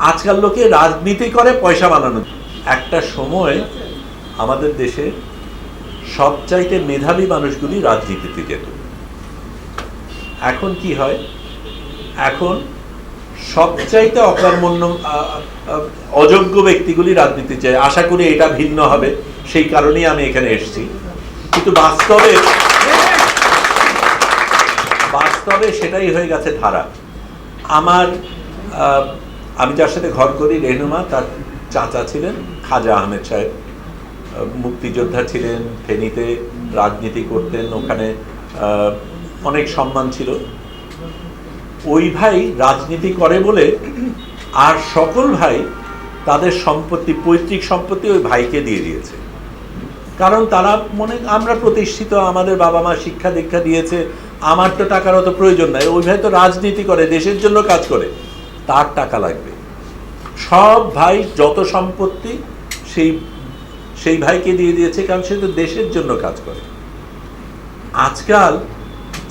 আজকাল লোকে রাজনীতি করে পয়সা বানানো। একটা সময় আমাদের দেশে সবচাইতে মেধাবী মানুষগুলি রাজনীতিতে যেত। এখন কি হয়? এখন সবচাইতে অকর্মণ্য অযোগ্য ব্যক্তিগুলি রাজনীতি চায়। আশা করি এটা ভিন্ন হবে, সেই কারণেই আমি এখানে এসেছি। কিন্তু বাস্তবে সেটাই হয়ে গেছে ধারা। আমি যার সাথে ঘর করি, রেহনুমা, তার চাচা ছিলেন খাজা আহমেদ সাহেব, মুক্তিযোদ্ধা ছিলেন, ফেনীতে রাজনীতি করতেন, ওখানে অনেক সম্মান ছিল। ওই ভাই রাজনীতি করে বলে আর সকল ভাই তাদের সম্পত্তি, পৈতৃক সম্পত্তি ওই ভাইকে দিয়ে দিয়েছে। কারণ তারা আমরা প্রতিষ্ঠিত, আমাদের বাবা মা শিক্ষা দীক্ষা দিয়েছে, আমার তো টাকার অত প্রয়োজন নাই, ওই ভাই তো রাজনীতি করে, দেশের জন্য কাজ করে, তার টাকা লাগবে। সব ভাই যত সম্পত্তি সেই ভাইকে দিয়ে দিয়েছে, কারণ সে তো দেশের জন্য কাজ করে। আজকাল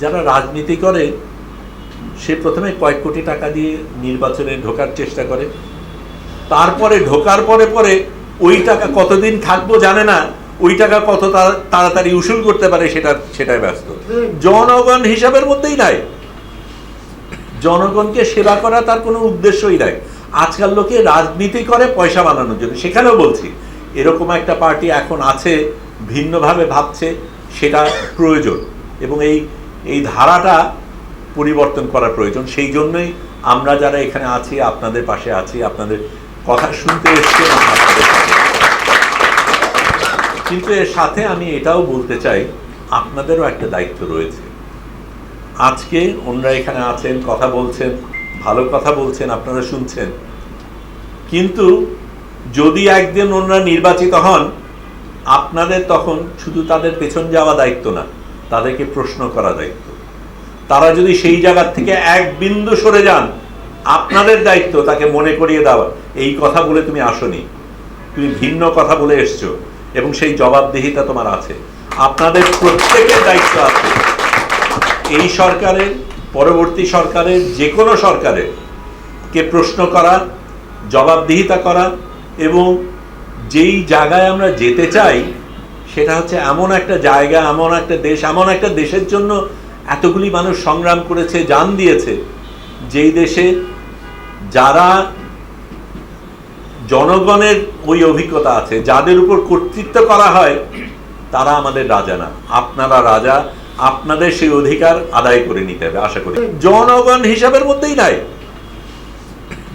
যারা রাজনীতি করে, সে প্রথমে কয়েক কোটি টাকা দিয়ে নির্বাচনে ঢোকার চেষ্টা করে, তারপরে ঢোকার পরে ওই টাকা কতদিন থাকবো জানে না, ওই টাকা কত তাড়াতাড়ি উসুল করতে পারে সেটাই ব্যস্ত। জনগণ হিসাবের মধ্যেই নাই, জনগণকে সেবা করা তার কোনো উদ্দেশ্যই নাই। আজকাল লোকে রাজনীতি করে পয়সা বানানোর জন্য। সেখানেও বলছি, এরকম একটা পার্টি এখন আছে, ভিন্নভাবে ভাবছে, সেটা প্রয়োজন এবং এই ধারাটা পরিবর্তন করার প্রয়োজন। সেই জন্যই আমরা যারা এখানে আছি, আপনাদের পাশে আছি, আপনাদের কথা শুনতে এসছি। কিন্তু এর সাথে আমি এটাও বলতে চাই, আপনাদেরও একটা দায়িত্ব রয়েছে। আজকে ওনারা এখানে আছেন, কথা বলছেন, ভালো কথা বলছেন, আপনারা শুনছেন, কিন্তু যদি একদিন ওনারা নির্বাচিত হন, আপনাদের তখন শুধু তাদের পেছন যাওয়া দায়িত্ব না, তাদেরকে প্রশ্ন করা দায়িত্ব। তারা যদি সেই জায়গার থেকে এক বিন্দু সরে যান, আপনাদের দায়িত্ব তাকে মনে করিয়ে দেওয়া, এই কথা বলে তুমি আসনি, তুমি ভিন্ন কথা বলে এসছো, এবং সেই জবাবদিহিতা তোমার আছে। আপনাদের প্রত্যেকের দায়িত্ব আছে এই সরকারের, পরবর্তী সরকারের, যে কোনো সরকারের কে প্রশ্ন করা, জবাবদিহিতা করা। এবং যেই জায়গায় আমরা যেতে চাই, সেটা হচ্ছে এমন একটা জায়গা, এমন একটা দেশ, এমন একটা দেশের জন্য এতগুলি মানুষ সংগ্রাম করেছে, জান দিয়েছে, যেই দেশে যারা জনগণের ওই অভিজ্ঞতা আছে, যাদের উপর কর্তৃত্ব করা হয়, তারা আমাদের রাজা না। আপনারা রাজা, আপনাদের সেই অধিকার আদায় করে নিতে হবে। আশা করি জনগণ হিসাবের মধ্যেই নাই,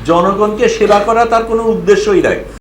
জনগণকে সেবা করা তার কোনো উদ্দেশ্যই নাই।